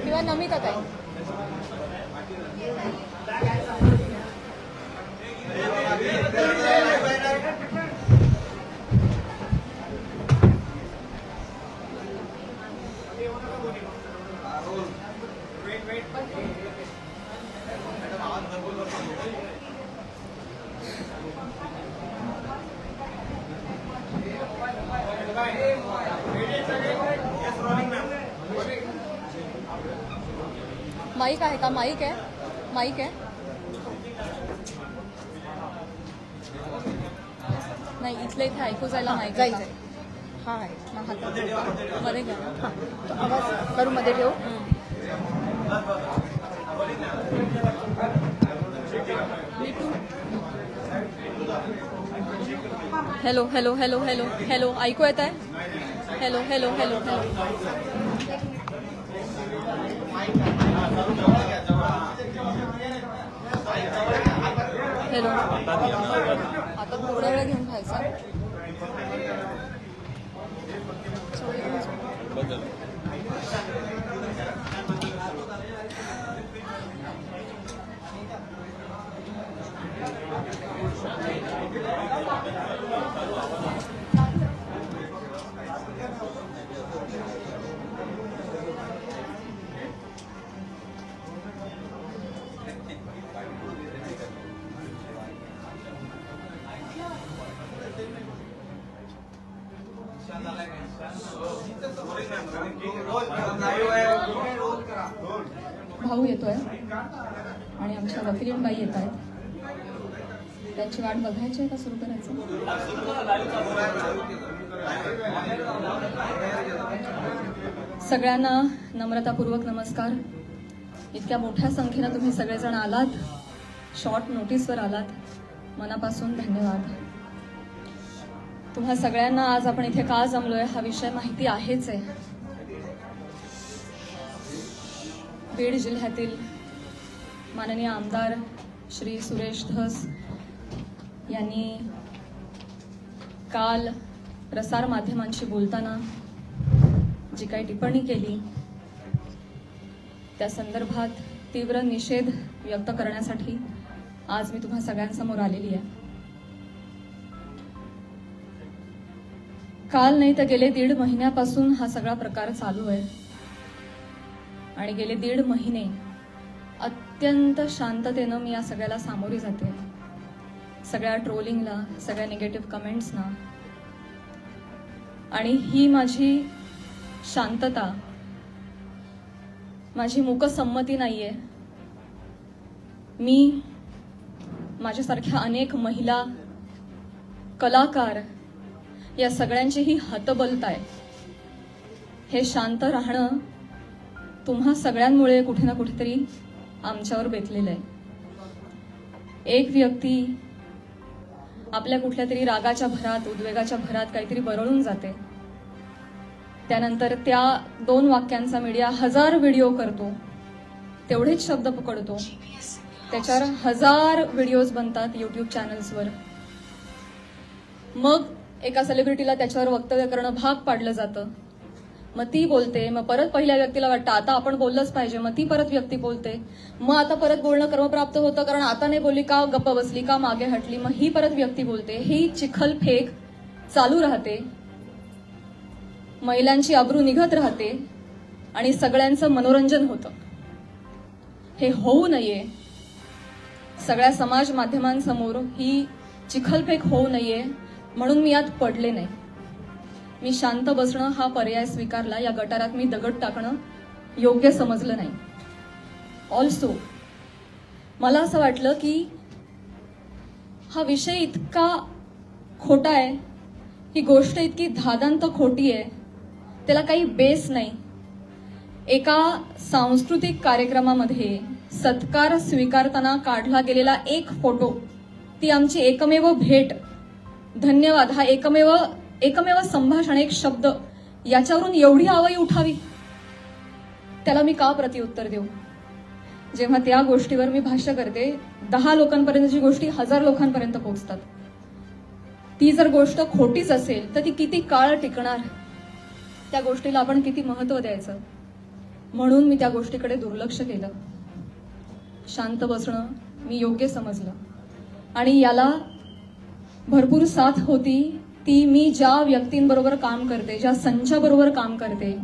किंवा नमिता ताई. माईक आहे का? माईक आहे, माईक आहे. नाही, इथले इथे ऐकू जायला माईक जायचं. हा आहे मध्ये घ्या. तो आवाज करू मध्ये ठेवू. Hello hello hello hello hello, ऐकू येत आहे? Hello hello hello hello. Hello, आता थोड्या वेळ घेऊन खायचं. भाऊ येतोय आणि आमच्या वकिलीबाई येत आहेत. त्यांची वाट बघायची आहे का सुरू करायचं? सगळ्यांना नम्रतापूर्वक नमस्कार. इतक्या मोठ्या संख्येनं तुम्ही सगळेजण आलात, शॉर्ट नोटीसवर आलात, मनापासून धन्यवाद. तुम्हा सगळ्यांना आज आपण इथे का जमलोय हा विषय माहिती आहेच आहे. बीड जिल्ह्यातील माननीय आमदार श्री सुरेश धस यांनी काल प्रसार माध्यमांशी बोलताना जी काही टिप्पणी केली त्या संदर्भात तीव्र निषेध व्यक्त करण्यासाठी आज मी तुम्हा सगळ्यांसमोर आलेली आहे. काल नाही तर गेले 1.5 महिन्यापासून हा सगळा प्रकार चालू आहे आणि गेले 1.5 महिने अत्यंत शांततेनं मी या सगळ्याला सामोरी जाते. सगळ्या ट्रोलिंगला, सगळ्या निगेटिव्ह कमेंट्सना. आणि ही माझी शांतता, माझी मूकसंमती नाहीये. मी माझ्यासारख्या अनेक महिला, कलाकार या सगळ्यांचीही हतबलता आहे. हे शांत राहणं तुम्हा सगळ्यांमुळे कुठे ना कुठेतरी आमच्यावर बेतलेलं आहे. एक व्यक्ती आपल्या कुठल्या तरी रागाच्या भरात, उद्वेगाच्या भरात काहीतरी बरळून जाते. त्यानंतर त्या 2 वाक्यांचा मीडिया 1000 व्हिडिओ करतो, तेवढेच शब्द पकडतो, त्याच्यावर 1000 व्हिडिओज बनतात यूट्यूब चॅनल्सवर. मग एका सेलिब्रिटीला त्याच्यावर वक्तव्य करणं भाग पाडलं जातं. मग ती बोलते, मग परत पहिल्या व्यक्तीला वाटतं आता आपण बोललंच पाहिजे, मग ती परत व्यक्ती बोलते, मग आता परत बोलणं क्रमप्राप्त होतं कारण आता नाही बोलली का, गप्प बसली का, मागे हटली, मग ही परत व्यक्ती बोलते. ही चिखलफेक चालू राहते, महिलांची अब्रू निघत राहते आणि सगळ्यांचं मनोरंजन होतं. हे होऊ नये, सगळ्या समाज माध्यमांसमोर ही चिखलफेक होऊ नये म्हणून मी यात पडले नाही. मी शांत बसणं हा पर्याय स्वीकारला. या गटारात मी दगड टाकणं योग्य समजलं नाही. ऑल्सो मला असं वाटलं की हा विषय इतका खोटा आहे, ही गोष्ट इतकी धादांत खोटी आहे, त्याला काही बेस नाही. एका सांस्कृतिक कार्यक्रमामध्ये सत्कार स्वीकारताना काढला गेलेला एक फोटो, ती आमची एकमेव भेट, धन्यवाद हा एकमेव संभाषण, एक शब्द, याच्यावरून एवढी आवई उठावी, त्याला मी का प्रत्युत्तर देऊ? जेव्हा त्या गोष्टीवर मी भाष्य करते, 10 लोकांपर्यंतची गोष्टी 1000 लोकांपर्यंत पोहोचतात. ती जर गोष्ट खोटीच असेल तर ती किती काळ टिकणार? त्या गोष्टीला आपण किती महत्व द्यायचं? म्हणून मी त्या गोष्टीकडे दुर्लक्ष केलं. शांत बसणं मी योग्य समजलं. आणि याला भरपूर साथ होती ती मी ज्या व्यक्तींबरोबर काम करते, ज्या संचाबरोबर काम करते,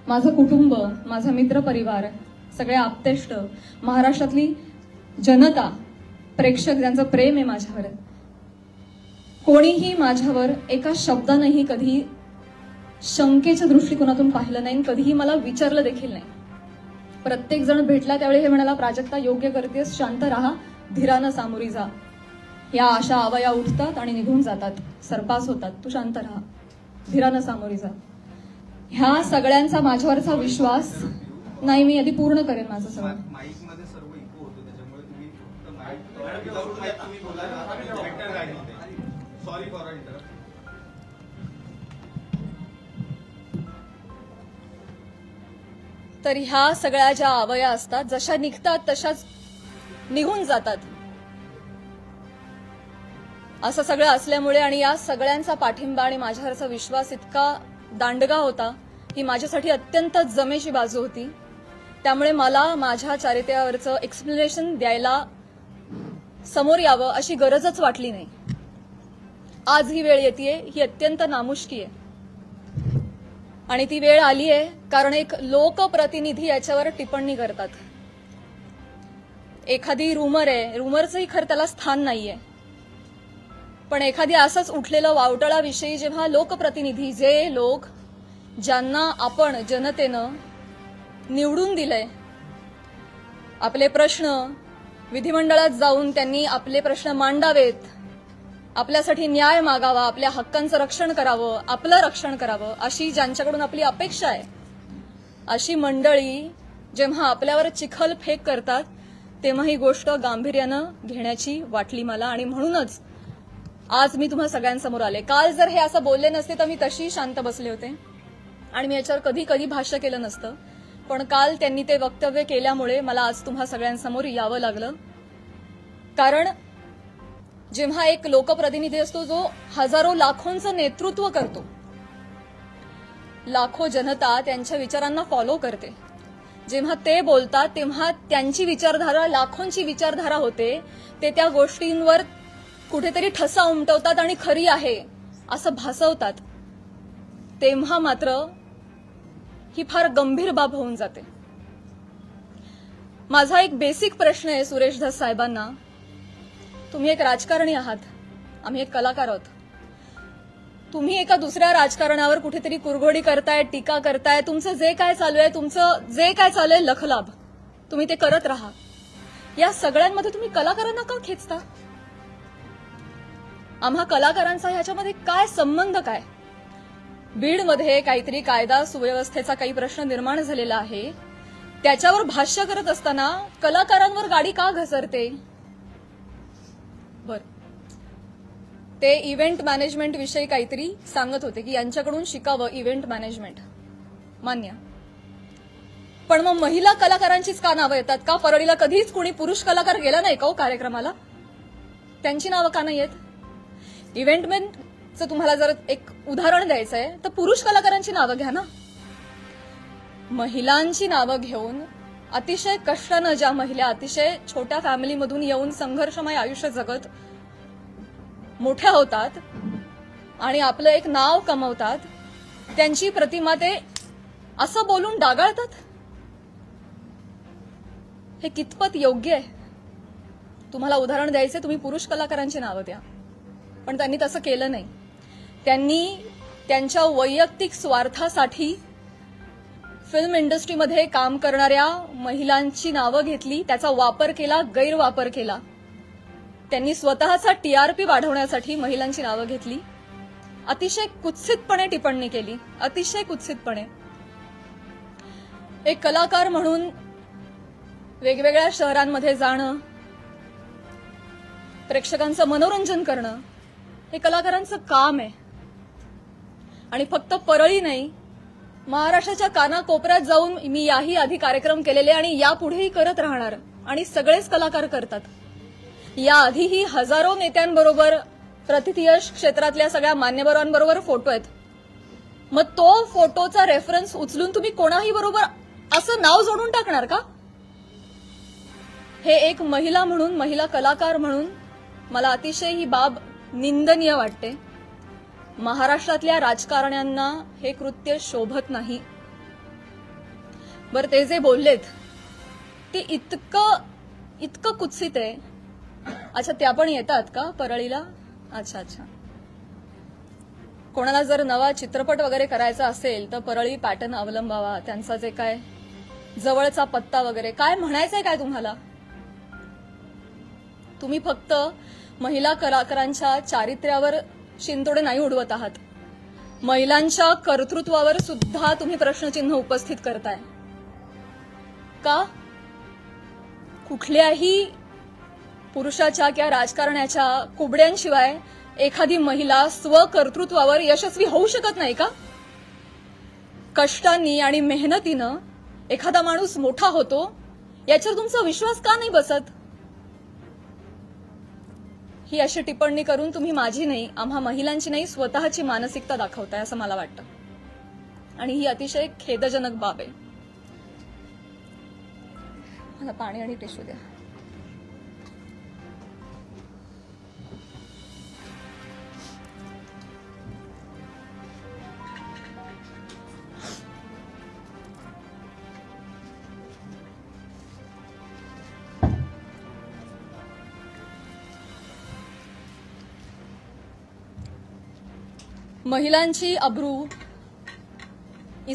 माझं कुटुंब, माझा मित्रपरिवार, सगळे आप्तेष्ट, महाराष्ट्रातली जनता, प्रेक्षक ज्यांचं प्रेम आहे माझ्यावर. कोणीही माझ्यावर एका शब्दानेही कधी शंकेच्या दृष्टिकोनातून पाहिलं नाही, कधीही मला विचारलं देखील नाही. प्रत्येक जण भेटला त्यावेळी हे म्हणाला, प्राजक्ता योग्य करतेस, शांत राहा, धीरानं सामोरी जा. या अशा आवया उठतात आणि निघून जातात, सरपास होतात, तू शांत राहा, धीरानं सामोरी जा. ह्या सगळ्यांचा माझ्यावरचा विश्वास नाही. मी आधी पूर्ण करेन माझं सगळं. माईकमध्ये सर्व इको होतो, त्याच्यामुळे तुम्ही फक्त माईक विदाउट माईक तुम्ही बोला. Sorry for interrupt. तर ह्या सगळ्या ज्या आवया असतात, जशा निघतात तशाच निघून जातात. असं सगळं असल्यामुळे आणि या सगळ्यांचा पाठिंबा आणि माझ्यावरचा विश्वास इतका दांडगा होता, ही माझ्यासाठी अत्यंत जमेची बाजू होती. त्यामुळे मला माझ्या चारित्र्यावरचं एक्सप्लेनेशन द्यायला समोर यावं अशी गरजच वाटली नाही. आज ही वेळ येतेय, ही अत्यंत नामुष्की आहे. आणि ती वेळ आली आहे कारण एक लोकप्रतिनिधी याच्यावर टिप्पणी करतात. एखादी रूमर आहे, रूमरचंही खरं त्याला स्थान नाहीये, पण एखादी असंच उठलेलं वावटळाविषयी जेव्हा लोकप्रतिनिधी, जे लोक ज्यांना आपण जनतेनं निवडून दिलंय, आपले प्रश्न विधिमंडळात जाऊन त्यांनी आपले प्रश्न मांडावेत, आपल्यासाठी न्याय मागावा, आपल्या हक्कांचं रक्षण करावं, आपलं रक्षण करावं, अशी ज्यांच्याकडून आपली अपेक्षा आहे, अशी मंडळी जेव्हा आपल्यावर चिखलफेक करतात तेव्हा ही गोष्ट गांभीर्यानं घेण्याची वाटली मला. आणि म्हणूनच आज मी तुम्हा सगळ्यांसमोर आले. काल जर हे असं बोलले नसते तर मी तशी शांत बसले होते आणि मी याच्यावर कधी कधी भाष्य केलं नसतं. पण काल त्यांनी ते वक्तव्य केल्यामुळे मला आज तुम्हा सगळ्यांसमोर यावं लागलं. कारण जेव्हा एक लोकप्रतिनिधी असतो जो हजारो लाखोंचं नेतृत्व करतो, लाखो जनता त्यांच्या विचारांना फॉलो करते, जेव्हा ते बोलतात तेव्हा त्यांची विचारधारा लाखोंची विचारधारा होते, ते त्या गोष्टींवर कुठेतरी ठसा उमटवतात आणि खरी आहे असं भासवतात, तेव्हा मात्र ही फार गंभीर बाब होऊन जाते. माझा एक बेसिक प्रश्न आहे सुरेश धस साहेबांना. तुम्ही एक राजकारणी आहात, आम्ही एक कलाकार आहोत. तुम्ही एका दुसऱ्या राजकारणावर कुठेतरी कुरघोडी करताय, टीका करताय, तुमचं जे काय चालू आहे लखलाभ, तुम्ही ते करत राहा. या सगळ्यांमध्ये तुम्ही कलाकारांना का खेचता? आम्हा कलाकारांचा ह्याच्यामध्ये काय संबंध? काय बीडमध्ये काहीतरी कायदा सुव्यवस्थेचा काही प्रश्न निर्माण झालेला आहे, त्याच्यावर भाष्य करत असताना कलाकारांवर गाडी का घसरते? बर, ते इव्हेंट मॅनेजमेंट विषयी काहीतरी सांगत होते की यांच्याकडून शिकावं इव्हेंट मॅनेजमेंट, मान्य. पण मग महिला कलाकारांचीच का नावं येतात? का परळीला कधीच कुणी पुरुष कलाकार गेला नाही का हो कार्यक्रमाला? त्यांची नावं का नाही येत? इव्हेंटमॅनचं तुम्हाला जर एक उदाहरण द्यायचं आहे तर पुरुष कलाकारांची नावं घ्या ना. महिलांची नावं घेऊन अतिशय कष्टानं ज्या महिला अतिशय छोट्या फॅमिलीमधून येऊन संघर्षमय आयुष्य जगत मोठ्या होतात आणि आपलं एक नाव कमवतात, त्यांची प्रतिमा ते असं बोलून डागाळतात. हे कितपत योग्य आहे? तुम्हाला उदाहरण द्यायचे, तुम्ही पुरुष कलाकारांची नावं द्या. पण त्यांनी तसं केलं नाही. त्यांनी त्यांच्या वैयक्तिक स्वार्थासाठी फिल्म इंडस्ट्रीमध्ये काम करणाऱ्या महिलांची नावं घेतली, त्याचा वापर केला, गैरवापर केला. त्यांनी स्वतःचा टीआरपी वाढवण्यासाठी महिलांची नावं घेतली, अतिशय कुत्सितपणे टिप्पणी केली, अतिशय कुत्सितपणे. एक कलाकार म्हणून वेगवेगळ्या शहरांमध्ये जाणं, प्रेक्षकांचं मनोरंजन करणं, हे कलाकारांचं काम आहे. आणि फक्त परळी नाही, महाराष्ट्राच्या कानाकोपऱ्यात जाऊन मी याही आधी कार्यक्रम केलेले आणि यापुढेही करत राहणार. आणि सगळेच कलाकार करतात. याआधीही हजारो नेत्यांबरोबर, प्रतिथयश क्षेत्रातल्या सगळ्या मान्यवरांबरोबर फोटो आहेत. मग तो फोटोचा रेफरन्स उचलून तुम्ही कोणाही बरोबर असं नाव जोडून टाकणार का? हे एक महिला म्हणून, महिला कलाकार म्हणून मला अतिशय ही बाब निंदनीय वाटते. महाराष्ट्रातल्या राजकारण्यांना हे कृत्य शोभत नाही. बरं, ते जे बोललेत ते इतकं कुत्सित आहे. अच्छा, त्या पण येतात का परळीला? अच्छा. कोणाला जर नवा चित्रपट वगैरे करायचा असेल तर परळी पॅटर्न अवलंबावा. त्यांचा जे काय जवळचा पत्ता वगैरे काय म्हणायचंय काय तुम्हाला? तुम्ही फक्त महिला कलाकारांच्या चारित्र्यावर शिंतोडे नाही उडवत आहात, महिलांच्या कर्तृत्वावर सुद्धा तुम्ही प्रश्नचिन्ह उपस्थित करताय. का? कुठल्याही पुरुषाच्या किंवा राजकारण्याच्या कुबड्यांशिवाय एखादी महिला स्वकर्तृत्वावर यशस्वी होऊ शकत नाही का? कष्टांनी आणि मेहनतीनं एखादा माणूस मोठा होतो, याच्यावर तुमचा विश्वास का नाही बसत? ही अशी टिप्पणी करून तुम्ही माझी नाही, आम्हा महिलांची नाही, स्वतःची मानसिकता दाखवताय असं मला वाटतं. आणि ही अतिशय खेदजनक बाब आहे. मला पाणी आणि टिश्यू द्या. महिलांची अब्रू,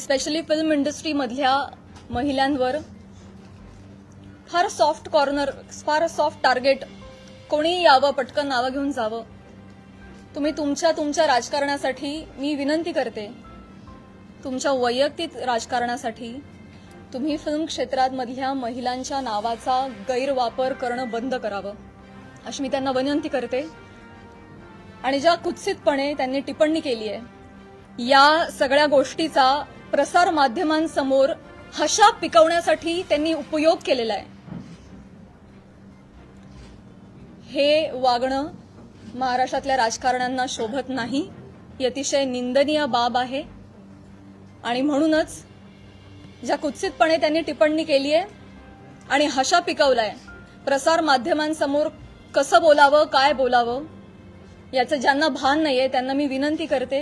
स्पेशली फिल्म इंडस्ट्रीमधल्या महिलांवर फार सॉफ्ट कॉर्नर, फार सॉफ्ट टार्गेट, कोणी यावं, पटकन नावं घेऊन जावं. तुम्ही तुमच्या राजकारणासाठी मी विनंती करते, तुमच्या वैयक्तिक राजकारणासाठी तुम्ही फिल्म क्षेत्रात मधल्या महिलांच्या नावाचा गैरवापर करणं बंद करावं अशी मी त्यांना विनंती करते. आणि ज्या कुत्सितपणे त्यांनी टिप्पणी केली आहे, या सगळ्या गोष्टीचा प्रसार माध्यमांसमोर हशा पिकवण्यासाठी त्यांनी उपयोग केलेला आहे. हे वागणं महाराष्ट्रातल्या राजकारण्यांना शोभत नाही. ही अतिशय निंदनीय बाब आहे. आणि म्हणूनच ज्या कुत्सितपणे त्यांनी टिप्पणी केली आहे आणि हशा पिकवलाय, प्रसार माध्यमांसमोर कसं बोलावं, काय बोलावं याचं ज्यांना भान नाहीये त्यांना मी विनंती करते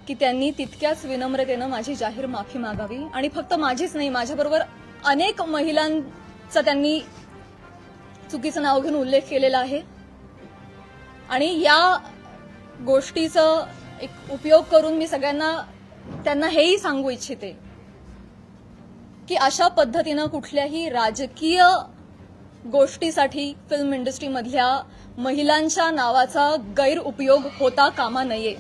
की त्यांनी तितक्याच विनम्रतेनं माझी जाहीर माफी मागावी. आणि फक्त माझीच नाही, माझ्याबरोबर अनेक महिलांचा त्यांनी चुकीचं नाव घेऊन उल्लेख केलेला आहे. आणि या गोष्टीचा एक उपयोग करून मी त्यांना हेही सांगू इच्छिते की अशा पद्धतीनं कुठल्याही राजकीय गोष्टीसाठी फिल्म इंडस्ट्रीमधल्या महिलांच्या नावाचा गैरउपयोग होता कामा नये.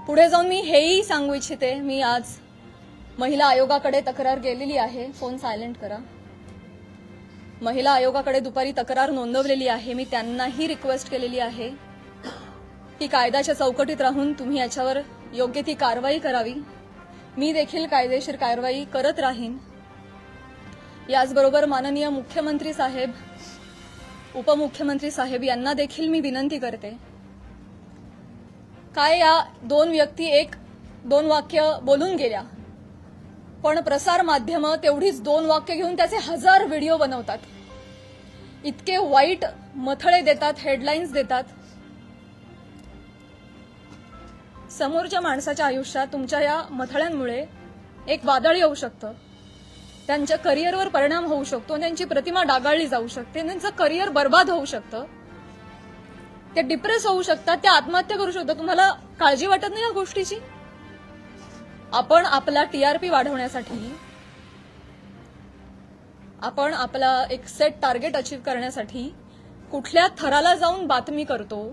पुढे जाऊन मी हेही सांगू इच्छिते, मी आज महिला आयोगाकडे तक्रार केलेली आहे. फोन सायलेंट करा. महिला आयोगाकडे दुपारी तक्रार नोंदवलेली आहे. मी त्यांनाही रिक्वेस्ट केलेली आहे की कायद्याच्या चौकटीत राहून तुम्ही याच्यावर योग्य ती कारवाई करावी. मी देखील कायदेशीर कारवाई करत राहीन. याचबरोबर माननीय मुख्यमंत्री साहेब, उपमुख्यमंत्री साहेब यांना देखील मी विनंती करते, काय या दोन व्यक्ती दोन वाक्य बोलून गेल्या, पण प्रसार माध्यमं तेवढीच दोन वाक्य घेऊन त्याचे 1000 व्हिडिओ बनवतात. इतके वाईट मथळे देतात, हेडलाईन्स देतात. समोरच्या माणसाच्या आयुष्यात तुमच्या या मथळ्यांमुळे एक वादळ येऊ शकतं, त्यांच्या करिअरवर परिणाम होऊ शकतो, त्यांची प्रतिमा डागाळली जाऊ शकते, त्यांचं करिअर बर्बाद होऊ शकतं, ते डिप्रेस होऊ शकतात, ते आत्महत्या करू शकतात. तुम्हाला काळजी वाटत नाही या गोष्टीची? आपण आपला टीआरपी वाढवण्यासाठी, आपण आपला एक सेट टार्गेट अचीव करण्यासाठी कुठल्या थराला जाऊन बातमी करतो,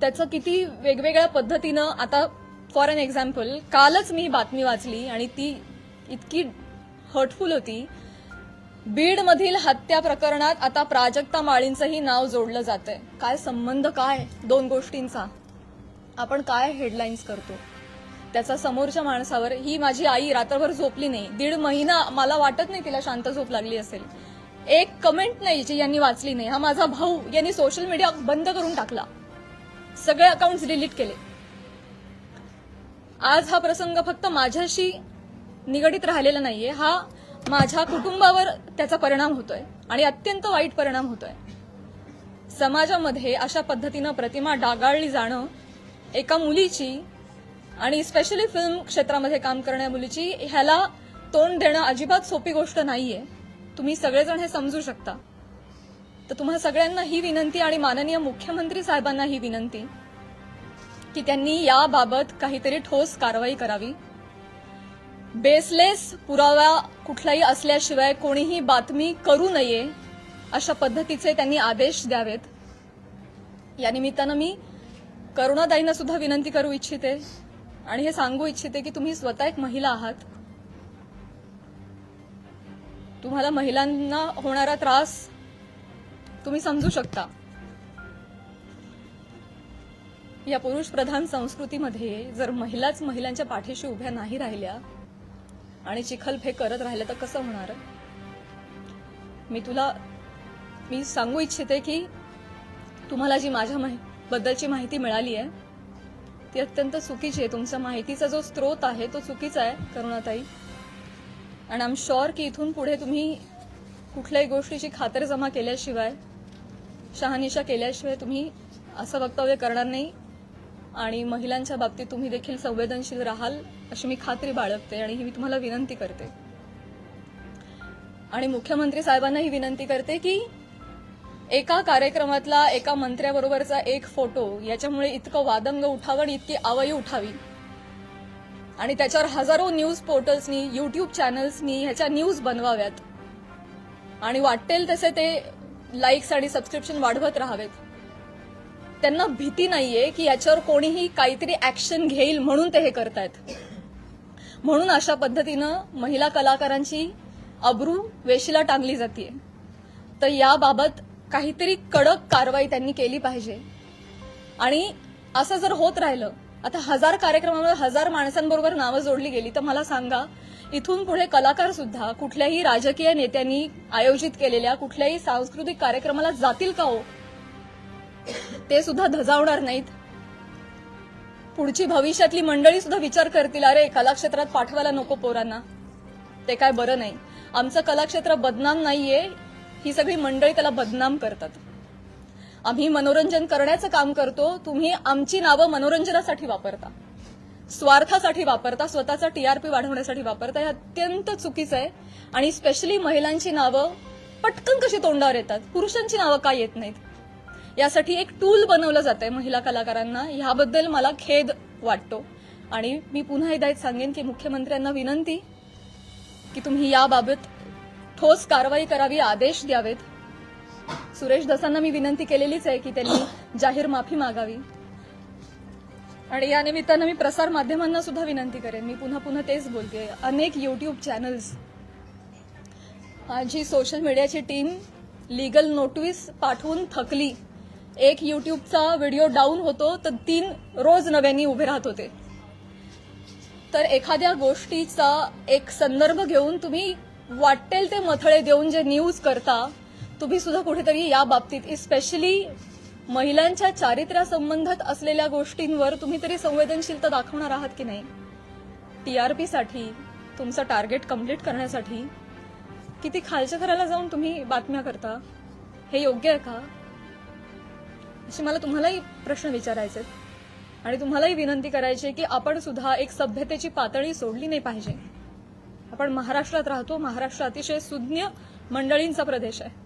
त्याचं किती वेगवेगळ्या पद्धतीनं. आता फॉर एन एक्झाम्पल, कालच मी बातमी वाचली आणि ती इतकी हर्टफुल होती. बीडमधील हत्या प्रकरणात आता प्राजक्ता माळींचंही नाव जोडलं जातंय. काय संबंध, काय दोन गोष्टींचा? आपण काय हेडलाईन्स करतो त्याचा समोरच्या माणसावर. ही माझी आई रात्रभर झोपली नाही, 1.5 महिना, मला वाटत नाही तिला शांत झोप लागली असेल. एक कमेंट नाही जी यांनी वाचली नाही. हा माझा भाऊ, यांनी सोशल मीडिया बंद करून टाकला, सगळे अकाउंट्स डिलीट केले. आज हा प्रसंग फक्त माझ्याशी निगडीत राहिलेला नाहीये, हा माझ्या कुटुंबावर त्याचा परिणाम होतोय आणि अत्यंत वाईट परिणाम होतोय. समाजामध्ये अशा पद्धतीनं प्रतिमा डागाळली जाणं एका मुलीची, आणि स्पेशली फिल्म क्षेत्रामध्ये काम करणाऱ्या मुलीची, ह्याला तोंड देणं अजिबात सोपी गोष्ट नाहीये. तुम्ही सगळेजण हे समजू शकता. तर तुम्हा सगळ्यांना ही विनंती आणि माननीय मुख्यमंत्री साहेबांना ही विनंती की त्यांनी याबाबत काहीतरी ठोस कारवाई करावी. बेसलेस पुरावा कुठलाही असल्याशिवाय कोणीही बातमी करू नये अशा पद्धतीचे त्यांनी आदेश द्यावेत. या निमित्तानं मी करुणाताईंना सुद्धा विनंती करू इच्छिते आणि हे सांगू इच्छिते की तुम्ही स्वतः एक महिला आहात. तुम्हाला महिलांना होणारा त्रास तुम्ही समजू शकता. या पुरुष प्रधान संस्कृतीमध्ये जर महिलाच महिलांच्या पाठीशी उभ्या नाही राहिल्या आणि चिखलफेक करत राहिल्या तर कसं होणार? मी सांगू इच्छिते की तुम्हाला जी माझ्या बद्दलची माहिती मिळाली आहे ती अत्यंत चुकीची आहे. तुमच्या माहितीचा जो स्रोत आहे तो चुकीचा आहे करुणाताई. आणि आय एम शुअर की इथून पुढे तुम्ही कुठल्याही गोष्टीची खातरजमा केल्याशिवाय, शहानिशा केल्याशिवाय तुम्ही असं वक्तव्य करणार नाही आणि महिलांच्या बाबतीत तुम्ही देखील संवेदनशील राहाल अशी मी खात्री बाळगते आणि ही मी तुम्हाला विनंती करते. आणि मुख्यमंत्री साहेबांना ही विनंती करते की एका कार्यक्रमातला एका मंत्र्याबरोबरचा एक फोटो याच्यामुळे इतकं वादंग उठावं आणि इतकी आवई उठावी आणि त्याच्यावर हजारो न्यूज पोर्टल्सनी, युट्यूब चॅनल्सनी ह्याच्या न्यूज बनवाव्यात आणि वाटेल तसे ते लाईक्स आणि सबस्क्रिप्शन वाढवत राहावेत. त्यांना भीती नाहीये की याच्यावर कोणीही काहीतरी ऍक्शन घेईल म्हणून ते हे करतायत. म्हणून अशा पद्धतीनं महिला कलाकारांची अब्रू वेशीला टांगली जाते. तर याबाबत काहीतरी कडक कारवाई त्यांनी केली पाहिजे. आणि असं जर होत राहिलं, आता 1000 कार्यक्रमामध्ये 1000 माणसांबरोबर नावं जोडली गेली, तर मला सांगा इथून पुढे कलाकार सुद्धा कुठल्याही राजकीय नेत्यांनी आयोजित केलेल्या कुठल्याही सांस्कृतिक कार्यक्रमाला जातील का हो? ते सुद्धा धजावणार नाहीत. पुढची भविष्यातली मंडळी सुद्धा विचार करतील, अरे कलाक्षेत्रात पाठवायला नको पोरांना, ते काय बरं नाही. आमचं कलाक्षेत्र बदनाम नाहीये, ही सगळी मंडळी त्याला बदनाम करतात. आम्ही मनोरंजन करण्याचं काम करतो, तुम्ही आमची नावं मनोरंजनासाठी वापरता, स्वार्थासाठी वापरता, स्वतःचा टीआरपी वाढवण्यासाठी वापरता. हे अत्यंत चुकीचं आहे. आणि स्पेशली महिलांची नावं पटकन कशी तोंडावर येतात, पुरुषांची नावं का येत नाहीत, यासाठी एक टूल बनवलं जातंय महिला कलाकारांना. ह्याबद्दल मला खेद वाटतो. आणि मी पुन्हा एकदा सांगेन की मुख्यमंत्र्यांना विनंती की तुम्ही याबाबत ठोस कारवाई करावी, आदेश द्यावेत. सुरेश धसांना मी विनंती केलेलीच आहे की त्यांनी जाहीर माफी मागावी. आणि या निमित्तानं मी प्रसार माध्यमांना सुद्धा विनंती करेन. मी पुन्हा तेच बोलते, अनेक युट्यूब चॅनल्स, माझी सोशल मीडियाची टीम लीगल नोटीस पाठवून थकली. एक युट्यूबचा व्हिडिओ डाऊन होतो तर 3 रोज नव्याने उभे राहत होते. तर एखाद्या गोष्टीचा एक संदर्भ घेऊन तुम्ही वाटेल ते मथळे देऊन जे न्यूज करता, तुम्ही सुद्धा कुठेतरी या बाबतीत स्पेशली महिलांच्या चारित्र्यासंबंधात असलेल्या गोष्टींवर तुम्ही तरी संवेदनशीलता दाखवणार आहात की नाही? टीआरपीसाठी, तुमचं टार्गेट कंप्लीट करण्यासाठी किती खालच्या थराला जाऊन तुम्ही बातम्या करता, हे योग्य आहे का? अशी मला तुम्हालाही प्रश्न विचारायचे आणि तुम्हालाही विनंती करायची की आपण सुद्धा एक सभ्यतेची पातळी सोडली नाही पाहिजे. आपण महाराष्ट्रात राहतो, महाराष्ट्र अतिशय सुज्ञ मंडळींचा प्रदेश आहे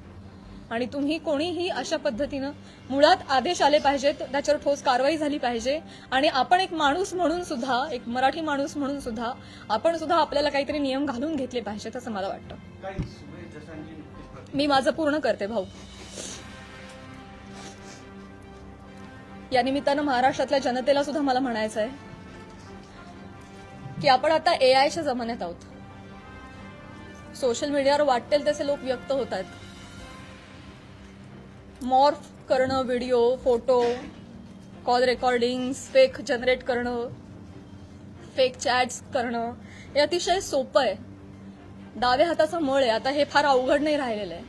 आणि तुम्ही कोणीही अशा पद्धतीनं मुळात आदेश आले पाहिजेत, त्याच्यावर ठोस कारवाई झाली पाहिजे. आणि आपण एक माणूस म्हणून सुद्धा, एक मराठी माणूस म्हणून सुद्धा आपण सुद्धा आपल्याला काहीतरी नियम घालून घेतले पाहिजेत असं मला वाटतं. मी माझं पूर्ण करते भाऊ. या निमित्तानं महाराष्ट्रातल्या जनतेला सुद्धा मला म्हणायचं आहे की आपण आता एआयच्या जमान्यात आहोत. सोशल मीडियावर वाटेल तसे लोक व्यक्त होत आहेत. मॉर्फ करणं, video, photo, call recordings, fake generate करणं, फेक चॅट्स करणं हे अतिशय सोपं आहे. डाव्या हाताचा मळ आहे. आता हे फार अवघड नाही राहिलेलं आहे.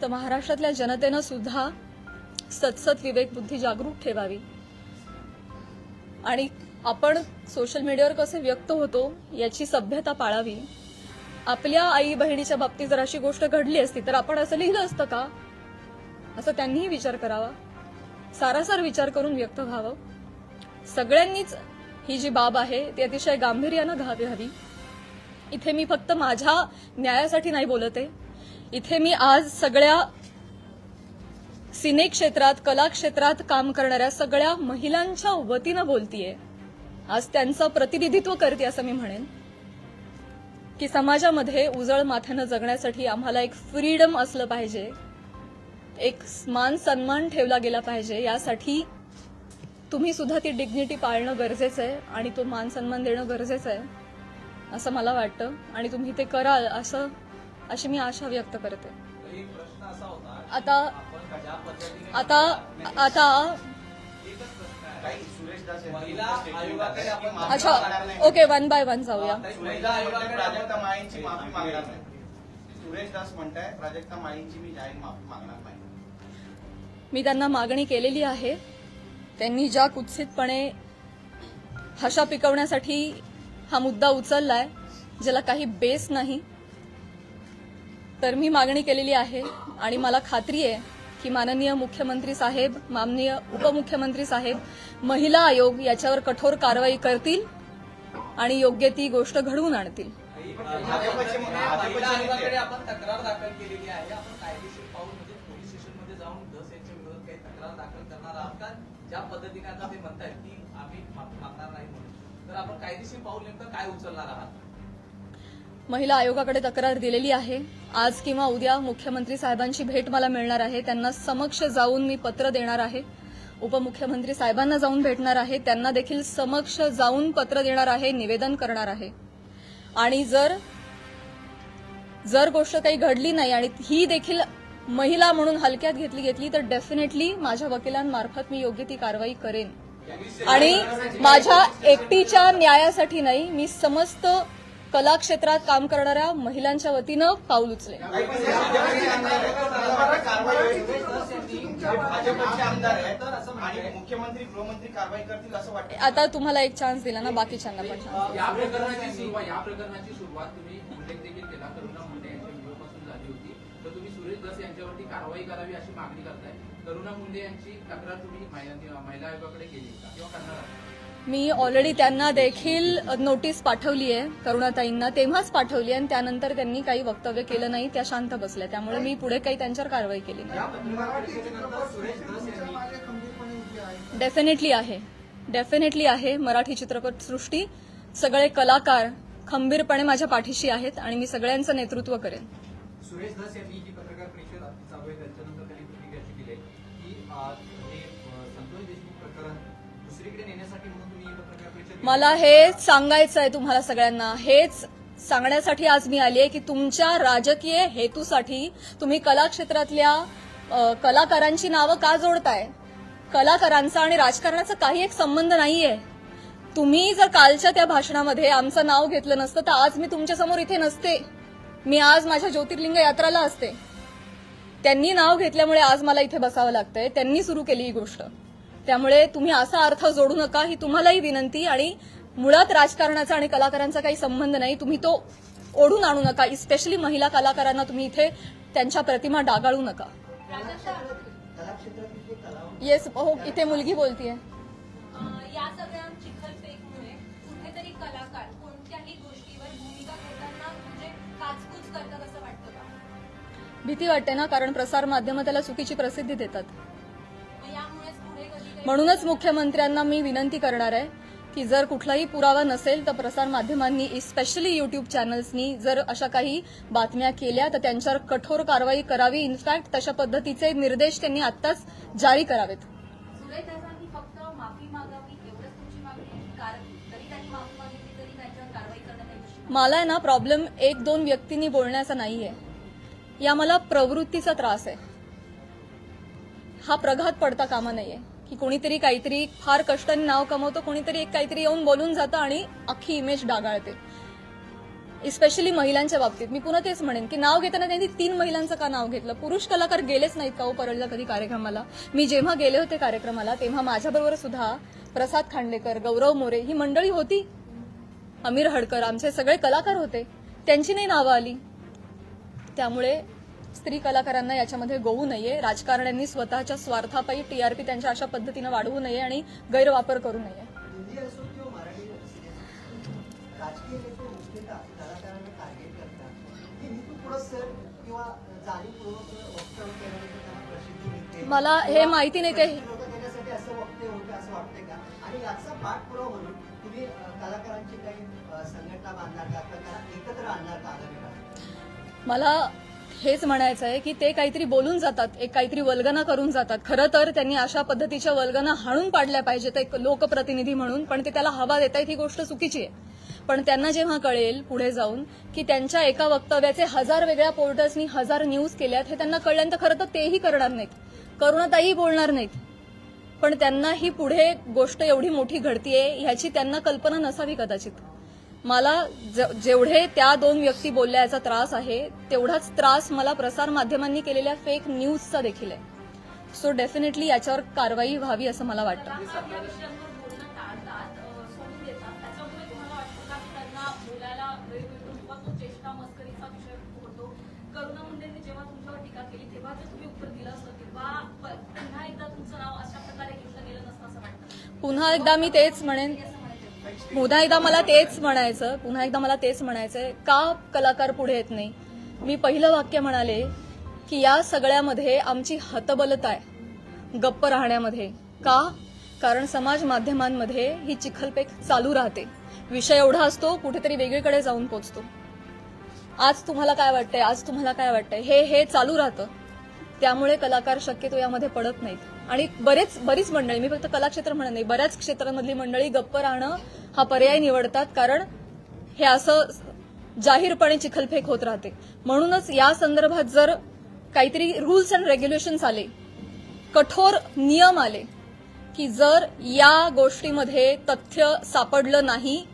तर महाराष्ट्रातल्या जनतेनं सुद्धा सतसत विवेक बुद्धी जागरूक ठेवावी आणि आपण सोशल मीडियावर कसे व्यक्त होतो याची सभ्यता पाळावी. आपल्या आई बहिणीच्या बाबतीत जर अशी गोष्ट घडली असती तर आपण असं लिहिलं असतं का, असं त्यांनीही विचार करावा. सारासार विचार करून व्यक्त व्हावं. सगळ्यांनीच ही जी बाब आहे ती अतिशय गांभीर्यानं घ्यावी. इथे मी फक्त माझ्या न्यायासाठी नाही बोलत आहे. इथे मी आज सगळ्या सिने क्षेत्रात, कला क्षेत्रात काम करणाऱ्या सगळ्या महिलांच्या वतीनं बोलतीये. आज त्यांचं प्रतिनिधित्व करते असं मी म्हणेन की समाजामध्ये उजळ माथ्यानं जगण्यासाठी आम्हाला एक फ्रीडम असलं पाहिजे, एक मान सन्मान ठेवला गेला पाहिजे. यासाठी तुम्ही सुद्धा ती डिग्निटी पाळणं गरजेचं आहे आणि तो मान सन्मान देणं गरजेचं आहे असं मला वाटतं आणि तुम्ही ते कराल अशी मी आशा व्यक्त करते. आता आता आता अच्छा, ओके, वन बाय वन जाऊया. प्राजक्ता माळींची माफी मागणार नाही. सुरेश दास म्हणताय प्राजक्ता माळींची मी जाहीर माफी मागणार नाही. मी त्यांना मागणी केलेली आहे. त्यांनी ज्या कुत्सितपणे हशा पिकवण्यासाठी हा मुद्दा उचललाय ज्याला काही बेस नाही, तर मी मागणी केलेली आहे आणि मला खात्री आहे की माननीय मुख्यमंत्री साहेब, माननीय उपमुख्यमंत्री साहेब, महिला आयोग याच्यावर कठोर कारवाई करतील आणि योग्य ती गोष्ट घडवून आणतील. महिला आयोगाकडे आपण तक्रार दाखल केलेली आहे. आपण कायदेशीर पाऊल म्हणजे पोलीस स्टेशनमध्ये जाऊन धस यांच्या विरोधात काही तक्रार दाखल करणार आहात का? ज्या पद्धतीने आता ते म्हणतायत की आम्ही माफी मागणार नाही म्हणून, तर आपण कायदेशीर पाऊल नेमकं काय उचलणार आहात? महिला आयोगाकडे तक्रार दिलेली आहे. आज किंवा उद्या मुख्यमंत्री साहेबांची भेट मला मिळणार आहे. त्यांना समक्ष जाऊन मी पत्र देणार आहे. उपमुख्यमंत्री साहेबांना जाऊन भेटणार आहे. त्यांना देखील समक्ष जाऊन पत्र देणार आहे, निवेदन करणार आहे. आणि जर गोष्ट काही घडली नाही आणि ही देखील महिला म्हणून हलक्यात घेतली तर डेफिनेटली माझ्या वकिलांमार्फत मी योग्य ती कारवाई करेन. आणि माझ्या एकटीच्या न्यायासाठी नाही, मी समस्त कला क्षेत्रात काम करणाऱ्या महिलांच्या वतीनं पाऊल उचलेन. भाजपचे आमदार आहेत आणि मुख्यमंत्री गृहमंत्री कारवाई करतील असं वाटतं. आता तुम्हाला एक चान्स दिला ना, बाकीच्यांना पण चान्स. या प्रकरणाची सुरुवात तुम्ही उल्लेख देखील केला, करुणा मुंडे यांच्या व्हिडिओपासून झाली होती. तर तुम्ही सुरेश दस यांच्यावरती कारवाई करावी अशी मागणी करताय. करुणा मुंडे यांची तक्रार तुम्ही महिला आयोगाकडे केली का किंवा करणार आहात? मी ऑलरेडी त्यांना देखील नोटीस पाठवली आहे, करुणाताईंना तेव्हाच पाठवली आहे आणि त्यानंतर त्यांनी काही वक्तव्य केलं नाही, त्या शांत बसल्या. त्यामुळे मी पुढे काही त्यांच्यावर कारवाई केली नाही. डेफिनेटली आहे. मराठी चित्रपटसृष्टी सगळे कलाकार खंबीरपणे माझ्या पाठीशी आहेत आणि मी सगळ्यांचं नेतृत्व करेन. सुरेश दस यांनी जी पत्रकार परिषद चालू आहे त्याच्यानंतर त्यांनी प्रतिक्रिया दिली की हे संतोष देशमुख प्रकरण दुसरीकडे नेण्यासाठी म्हणून तुम्ही पत्रकार परिषद. मला हेच सांगायचं आहे तुम्हाला सगळ्यांना, हेच सांगण्यासाठी आज मी आली आहे की तुमच्या राजकीय हेतूसाठी तुम्ही कला क्षेत्रातल्या कलाकारांची नावं का जोडताय? कलाकारांचा आणि राजकारणाचा काही एक संबंध नाहीये. तुम्ही जर कालच्या त्या भाषणामध्ये आमचं नाव घेतलं नसतं तर आज मी तुमच्यासमोर इथे नसते. मी आज माझ्या ज्योतिर्लिंग यात्राला असते. त्यांनी नाव घेतल्यामुळे आज मला इथे बसावं लागतंय. त्यांनी सुरू केली ही गोष्ट. त्यामुळे तुम्ही असा अर्थ जोडू नका, ही तुम्हालाही विनंती. आणि मुळात राजकारणाचा आणि कलाकारांचा काही संबंध नाही. तुम्ही तो ओढून आणू नका. इस्पेशली महिला कलाकारांना तुम्ही इथे त्यांच्या प्रतिमा डागाळू नका. येस, हो, इथे मुलगी बोलतीये. या सगळ्या चिखलफेकमुळे कुठेतरी कलाकार कोणत्याही गोष्टीवर भूमिका घेताना म्हणजे काचकूच करतात असं वाटतं का? भीती वाटते ना, कारण प्रसार माध्यमं त्याला चुकीची प्रसिद्धी देतात. यामुळेच पुढे कधी म्हणूनच मुख्यमंत्र्यांना मी विनंती करणार आहे की जर कुठलाही पुरावा नसेल तर प्रसार माध्यमांनी, इस्पेशली युट्यूब चॅनल्सनी जर अशा काही बातम्या केल्या तर त्यांच्यावर कठोर कारवाई करावी. इनफॅक्ट तशा पद्धतीचे निर्देश त्यांनी आत्ताच जारी करावेत. सुरेश दासांनी फक्त फक्त माफी मागावी एवढंच तुमची मागणी आहे? जरी त्यांनी माफी मागितली तरी त्यांच्यावर कारवाई करण्यात येईल? मला आहे ना प्रॉब्लेम एक दोन व्यक्तींनी बोलण्याचा नाहीये, या मला प्रवृत्तीचा त्रास आहे. हा प्रघात पडता कामा नाहीये की कोणीतरी काहीतरी फार कष्टाने नाव कमवतो, कोणीतरी एक काहीतरी येऊन बोलून जातं आणि अख्खी इमेज डागाळते. स्पेशली महिलांच्या बाबतीत मी पुन्हा तेच म्हणेन की नाव घेताना त्यांनी 3 महिलांचं का नाव घेतलं? पुरुष कलाकार गेलेच नाहीत का हो परळीला कधी कार्यक्रमाला? मी जेव्हा गेले होते कार्यक्रमाला तेव्हा माझ्याबरोबर सुद्धा प्रसाद खांडेकर, गौरव मोरे ही मंडळी होती, अमीर हडकर, आमचे सगळे कलाकार होते, त्यांची नाही नावं आली. त्यामुळे स्त्री कलाकारांना याच्यामध्ये गोवू नये. राजकारण्यांनी स्वतःच्या स्वार्थापायी टीआरपी त्यांच्या अशा पद्धतीनं वाढवू नये आणि गैरवापर करू नये. हिंदी असो किंवा मराठी राजकीय नेते मुख्यतः कलाकारांना टार्गेट करतात. हे हेतुपुरस्सर किंवा जाणीवपूर्वक वक्तव्य केल्यानंतर त्यांना प्रसिद्धी मिळते. मला हे माहिती नाही ते त्याच्यासाठी असं वक्तव्य होतं असं वाटतंय का? आणि याचा पाठपुरावा म्हणून तुम्ही कलाकारांची काही संघटना बांधणार का? त्यांना एकत्र आणणार का आघाडीला? मला हेच म्हणायचं आहे की ते काहीतरी बोलून जातात, एक काहीतरी वल्गना करून जातात. खरं तर त्यांनी अशा पद्धतीच्या वल्गना हाणून पाडल्या पाहिजेत एक लोकप्रतिनिधी म्हणून, पण ते त्याला हवा देत आहेत ही गोष्ट चुकीची आहे. पण त्यांना जेव्हा कळेल पुढे जाऊन की त्यांच्या एका वक्तव्याचे 1000 वेगळ्या पोर्टल्सनी 1000 न्यूज केल्यात, हे त्यांना कळल्यानंतर खरं तर तेही करणार नाहीत, करुणाताई बोलणार नाहीत. पण त्यांना ही पुढे गोष्ट एवढी मोठी घडतीये ह्याची त्यांना कल्पना नसावी कदाचित. मला जेवढे त्या 2 व्यक्ती बोलल्या याचा त्रास आहे तेवढाच त्रास मला प्रसार माध्यमांनी केलेल्या फेक न्यूजचा देखील आहे. सो डेफिनेटली याच्यावर कारवाई व्हावी असं मला वाटतं. या विषयांवर बोलणं टाळतात, सोडून देतात. त्याच्यामुळे तुम्हाला वाटतं का की त्यांना बोलायला वेळ मिळतो किंवा तो चेष्टा मस्करीचा विषय होतो? करुणा मुंडेंनी जेव्हा तुमच्यावर टीका केली तेव्हा जर तुम्ही उत्तर दिलं असतं तेव्हा पुन्हा एकदा तुमचं नाव अशा प्रकारे घेतलं गेलं नसतं असं वाटतं? पुन्हा एकदा मी तेच म्हणेन, पुन्हा एकदा मला तेच म्हणायचंय का कलाकार पुढे येत नाही. मी पहिलं वाक्य म्हणाले की या सगळ्यामध्ये आमची हतबलता आहे गप्प राहण्यामध्ये. का? कारण समाज माध्यमांमध्ये ही चिखलपेक चालू राहते. विषय एवढा असतो कुठेतरी वेगळीकडे जाऊन पोचतो. आज तुम्हाला काय वाटतंय हे चालू राहतं. त्यामुळे कलाकार शक्यतो यामध्ये पडत नाहीत. आणि बरीच मंडळी, मी फक्त कलाक्षेत्र म्हणत नाही, बऱ्याच क्षेत्रांमधली मंडळी गप्प राहणं हा पर्याय निवडतात, कारण हे असं जाहीरपणे चिखलफेक होत राहते. म्हणूनच या संदर्भात जर काहीतरी रूल्स अँड रेग्युलेशन्स आले, कठोर नियम आले की जर या गोष्टीमध्ये तथ्य सापडलं नाही,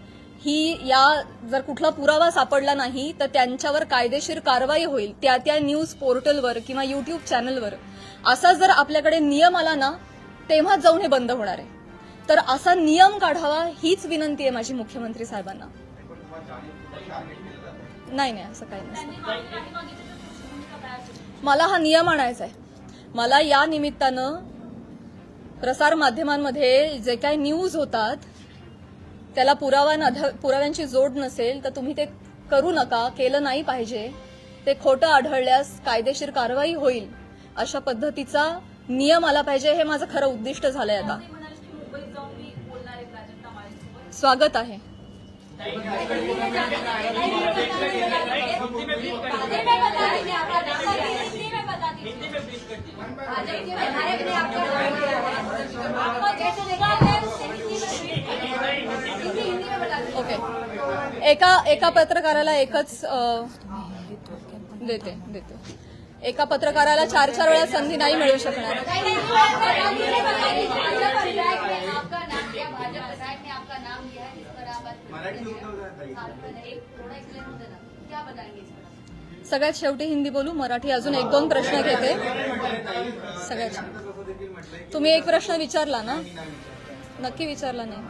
जर कुठला पुरावा सापडला नाही तर त्यांच्यावर कायदेशीर कारवाई होईल त्या न्यूज पोर्टलवर किंवा युट्यूब चॅनलवर, असा जर आपल्याकडे नियम आला ना तेव्हा जाऊन हे बंद होणार आहे. तर असा नियम काढावा हीच विनंती आहे माझी मुख्यमंत्री साहेबांना. नाही असं काही नसतं. मला हा नियम आणायचा आहे. मला या निमित्तानं प्रसार माध्यमांमध्ये जे काही न्यूज होतात त्याला पुराव्यांची जोड नसेल तर तुम्ही ते करू नका, केलं नाही पाहिजे. ते खोटं आढळल्यास कायदेशीर कारवाई होईल अशा पद्धतीचा नियम आला पाहिजे. हे माझं खरं उद्दिष्ट झालंय. आता स्वागत आहे. ओके, एका पत्रकाराला एकच देते. एका पत्रकाराला 4 वेळा संधी नाही मिळू शकणार. सगळ्यात शेवटी हिंदी बोलू, मराठी अजून 1-2 प्रश्न घेते. सगळ्यात तुम्ही एक प्रश्न विचारला ना? नक्की विचारला नाही.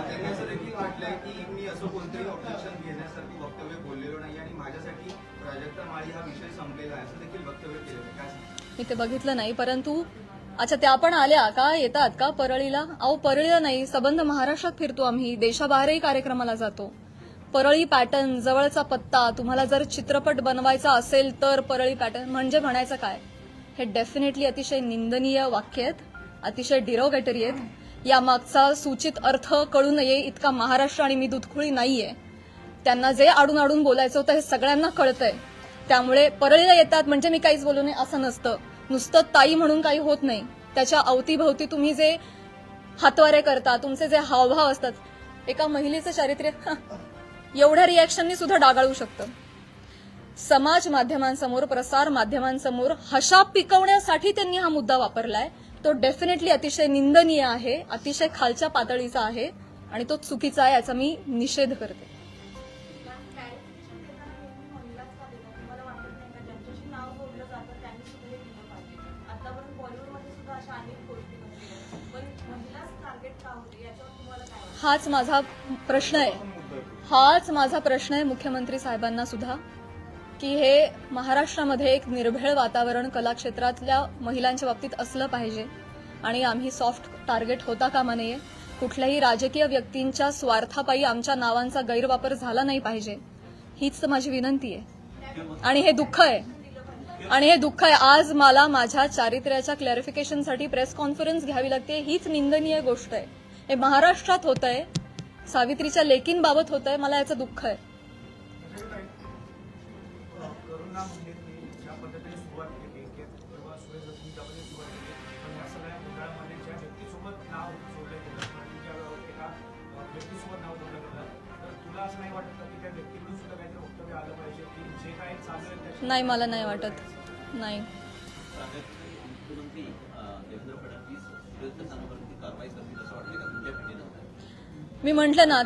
त्यांनी असं देखील वाटलंय की मी असं कोणतंही ऑब्जेक्शन घेण्यासारखी वक्तव्य बोललेलो नाही आणि माझ्यासाठी प्राजक्ता माळी हा विषय संपलेला आहे असं देखील वक्तव्य केलं. काय मी ते बघितलं नाही, परंतु अच्छा त्या पण आल्या का? येतात का परळीला? अहो परळीला नाही, सबंध महाराष्ट्रात फिरतो आम्ही, देशाबाहेरही कार्यक्रमाला जातो. परळी पॅटर्न, जवळचा पत्ता, तुम्हाला जर चित्रपट बनवायचा असेल तर परळी पॅटर्न म्हणजे म्हणायचं काय? हे डेफिनेटली अतिशय निंदनीय वाक्य आहेत, अतिशय डिरोगेटरी आहेत. यामागचा सूचित अर्थ कळू नये इतका महाराष्ट्र आणि मी दुधखुळी नाहीये. त्यांना जे आडून बोलायचं होतं हे सगळ्यांना कळतंय. त्यामुळे परळीला येतात म्हणजे मी काहीच बोलू नये असं नसतं. नुसतं ताई म्हणून काही होत नाही. त्याच्या अवतीभवती तुम्ही जे हातवारे करता, तुमचे जे हावभाव असतात, एका महिलेचं चारित्र्य एवढ्या रिॲक्शननी सुद्धा डागाळू शकतं. समाज माध्यमांसमोर, प्रसार माध्यमांसमोर हशा पिकवण्यासाठी त्यांनी हा मुद्दा वापरलाय. तो डेफिनेटली अतिशय निंदनीय आहे, अतिशय खालच्या पातळीचा आहे आणि तो चुकीचा आहे, याचा मी निषेध करते. हाच माझा प्रश्न आहे. हाच माझा प्रश्न आहे मुख्यमंत्री साहेबांना सुद्धा, की हे महाराष्ट्रामध्ये एक निर्भेळ वातावरण कला क्षेत्रातल्या महिलांच्या बाबतीत असलं पाहिजे आणि आम्ही सॉफ्ट टार्गेट होता कामा नये. कुठल्याही राजकीय व्यक्तींच्या स्वार्थापायी आमच्या नावांचा गैरवापर झाला नाही पाहिजे, हीच तर माझी विनंती आहे. आणि हे दुःख आहे, आज मला माझ्या चारित्र्याच्या क्लॅरिफिकेशनसाठी प्रेस कॉन्फरन्स घ्यावी लागते. हीच निंदनीय गोष्ट आहे. हे महाराष्ट्रात होत आहे, सावित्रीच्या लेकींबाबत होत आहे. मला याचं दुःख आहे. करुणा मुंडेंनी ज्या पद्धतीने सुरुवात केली किंवा सुरेश दत्तनी ज्या पद्धतीने सुरुवात केली, पण या सगळ्या गोंधळामध्ये ज्या व्यक्तीसोबत नाव जोडलं गेलं किंवा एका व्यक्तीसोबत नाव जोडलं गेलं, तर तुला असं नाही वाटत की त्या व्यक्तीकडून सुद्धा काहीतरी वक्तव्य आलं पाहिजे की जे काही चालू आहे? नाही, मला नाही वाटत. नाही. मुख्यमंत्री देवेंद्र फडणवीस सुरेश दत्तांवरती कारवाई करतील असं वाटलं का तुमच्या भेटीनंतर? मी म्हटलं ना,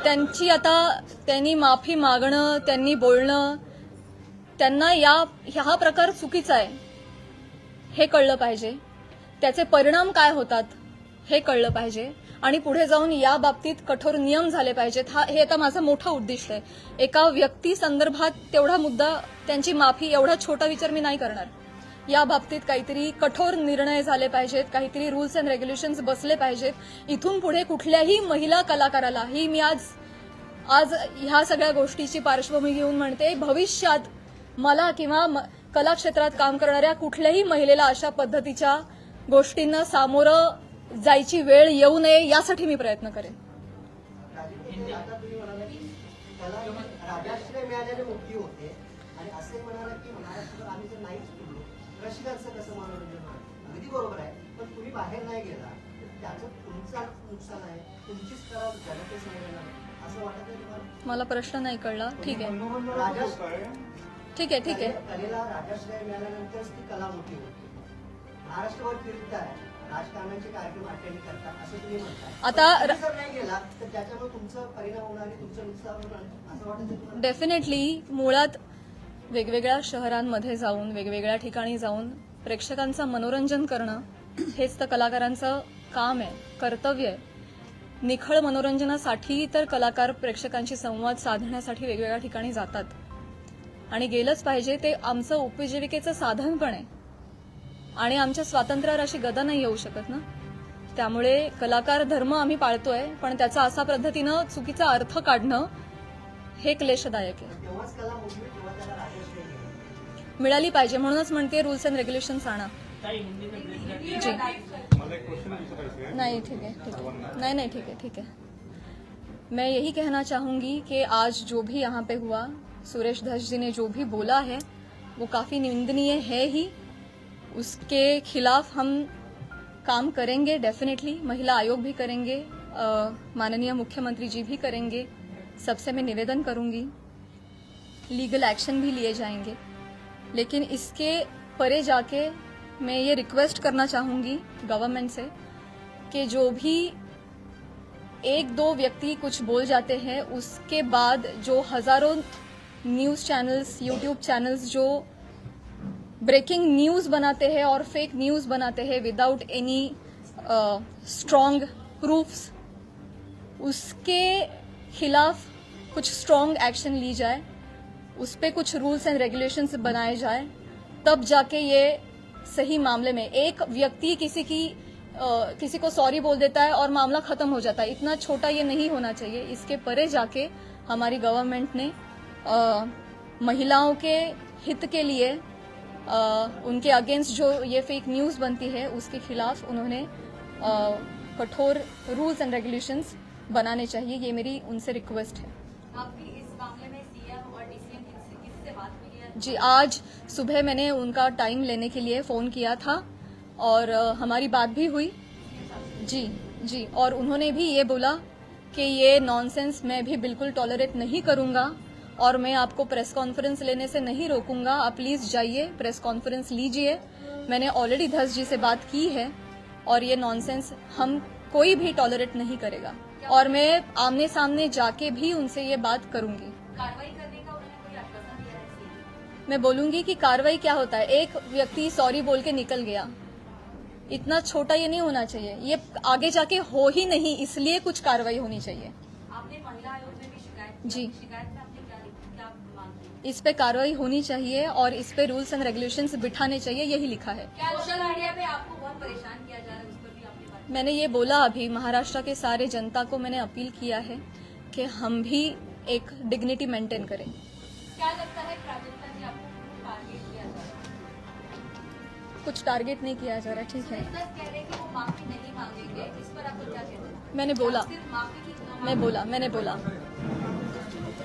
त्यांनी माफी मागणं, त्यांनी बोलणं, त्यांना हा प्रकार चुकीचा आहे हे कळलं पाहिजे. त्याचे परिणाम काय होतात हे कळलं पाहिजे आणि पुढे जाऊन या बाबतीत कठोर नियम झाले पाहिजेत. हे आता माझं मोठं उद्दिष्ट आहे. एका व्यक्ती संदर्भात तेवढा मुद्दा, त्यांची माफी, एवढा छोटा विचार मी नाही करणार. या बाबतीत काहीतरी कठोर निर्णय झाले पाहिजेत, काहीतरी रूल्स अँड रेग्युलेशन्स बसले पाहिजेत. इथून पुढे कुठल्याही महिला कलाकाराला, ही मी आज ह्या सगळ्या गोष्टीची पार्श्वभूमी घेऊन म्हणते, भविष्यात मला किंवा कला क्षेत्रात काम करणाऱ्या कुठल्याही महिलेला अशा पद्धतीच्या गोष्टींना सामोरं जायची वेळ येऊ नये यासाठी मी प्रयत्न करेन. आता तुम्ही म्हणाला की त्याला राजाश्रय मिळाल्याने मुक्ती होते आणि असे म्हणाला की महाराष्ट्रात आम्ही जर नाहीच फिरलो रसिकांचं कसं मनोरंजन होणार? अगदी बरोबर आहे, पण तुम्ही बाहेर नाही गेला तर त्याचं तुमचं नुकसान आहे, तुमचीच कला जनतेसमोर येणार असं वाटत नाही तुम्हाला? मला प्रश्न नाही कळला. ठीक आहे. कलेला राजाश्रय मिळाल्यानंतरच ती कला मोठी होती. महाराष्ट्रभर फिरताय, राजकारणाचे कार्यक्रम अटेंड करतात असं तुम्ही म्हणताय. आता जर नाही गेला तर त्याच्यामुळे तुमचं परिणाम होणार आणि तुमचं नुकसान होणार असं वाटत तुम्हाला? डेफिनेटली मुळात वेगवेगळ्या शहरांमध्ये जाऊन, वेगवेगळ्या ठिकाणी जाऊन प्रेक्षकांचं मनोरंजन करणं हेच तर कलाकारांचं काम आहे, कर्तव्य आहे. निखळ मनोरंजनासाठी तर कलाकार प्रेक्षकांशी संवाद साधण्यासाठी वेगवेगळ्या ठिकाणी जातात आणि गेलंच पाहिजे. ते आमचं उपजीविकेचं साधन पण आहे आणि आमच्या स्वातंत्र्यावर अशी गदा नाही येऊ शकत ना. त्यामुळे कलाकार धर्म आम्ही पाळतोय, पण त्याचा असा पद्धतीनं चुकीचा अर्थ काढणं हे क्लेशदायक आहे. तेव्हाच कला मोठी तेव्हा त्याला राजाश्रय मिळाली पाहिजे. म्हणूनच म्हणते रूल्स एंड रेग्युलेशन्स आणा. जी नहीं, ठीक है, नहीं, ठीक है. मैं यही कहना चाहूंगी कि आज जो भी यहाँ पे हुआ, सुरेश धस जी ने जो भी बोला है वो काफ़ी निंदनीय है ही. उसके खिलाफ हम काम करेंगे डेफिनेटली. महिला आयोग भी करेंगे, माननीय मुख्यमंत्री जी भी करेंगे. सबसे मैं निवेदन करूंगी, लीगल एक्शन भी लिए जाएंगे. लेकिन इसके परे जाके मैं ये रिक्वेस्ट करना चाहूंगी गवर्नमेंट से कि जो भी एक दो व्यक्ति कुछ बोल जाते हैं, उसके बाद जो हजारों न्यूज़ चैनल्स, यूट्यूब चैनल्स जो ब्रेकिंग न्यूज़ बनाते हैं और फेक न्यूज़ बनाते हैं विदाउट एनी स्ट्रॉन्ग प्रूफ्स, उसके खिलाफ कुछ स्ट्रॉन्ग एक्शन ली जाए, उस पर कुछ रूल्स एंड रेगुलेशंस बनाए जाए. तब जाके ये सही मामले में एक व्यक्ति किसी को सॉरी बोल देता है और मामला खत्म हो जाता है. इतना छोटा ये नहीं होना चाहिए. इसके परे जाके हमारी गवर्नमेंट ने महिलाओं के हित के लिए उनके अगेंस्ट जो ये फेक न्यूज़ बनती है उसके खिलाफ उन्होंने कठोर रूल्स एंड रेगुलेशंस बनाने चाहिए. ये मेरी उनसे रिक्वेस्ट है. आपकी इस मामले में सीएम और डीसीएम किससे बात हुई है? जी, आज सुबह मैंने उनका टाइम लेने के लिए फ़ोन किया था और हमारी बात भी हुई। जी, और उन्होंने भी ये बोला कि ये नॉनसेंस मैं भी बिल्कुल टॉलरेट नहीं करूंगा और मैं आपको प्रेस कॉन्फ्रेंस लेने से नहीं रोकूंगा। आप प्लीज जाइए, प्रेस कॉन्फ्रेंस लीजिए। मैंने ऑलरेडी धस जी से बात की है और ये नॉनसेंस हम कोई भी टॉलरेट नहीं करेगा और मैं आमने सामने जाके भी उनसे ये बात करूंगी। कार्रवाई करने का उन्होंने कोई आश्वासन दिया है? मैं बोलूंगी कि कार्रवाई क्या होता है। एक व्यक्ति सॉरी बोल के निकल गया, इतना छोटा ये नहीं होना चाहिए। ये आगे जाके हो ही नहीं, इसलिए कुछ कार्रवाई होनी चाहिए। आपने महिला आयोग में भी शिकायत जी। शिकायत में आपने क्या मांगी? इस पे कार्रवाई होनी चाहिए और इस पे रूल्स एंड रेगुलेशंस बिठाने चाहिए, यही लिखा है। क्या सोशल मीडिया पे आपको बहुत परेशान किया जा रहा है, उस पर भी आपने बात? मैंने ये बोला अभी, महाराष्ट्र के सारे जनता को मैंने अपील किया है कि हम भी एक डिग्निटी मेंटेन करें। क्या लगता है प्राजक्ता जी आपको टारगेट किया जा रहा है? कुछ टारगेट नहीं किया जा रहा, ठीक है। सुरेश दत्त कह रहे हैं कि वो माफी नहीं मांगेंगे, इस पर आपको क्या कहना है? मैंने बोला, सिर्फ माफी की मैंने बोला।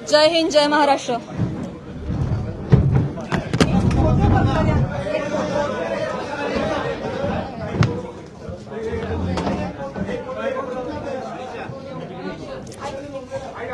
जय हिंद, जय महाराष्ट्र। आई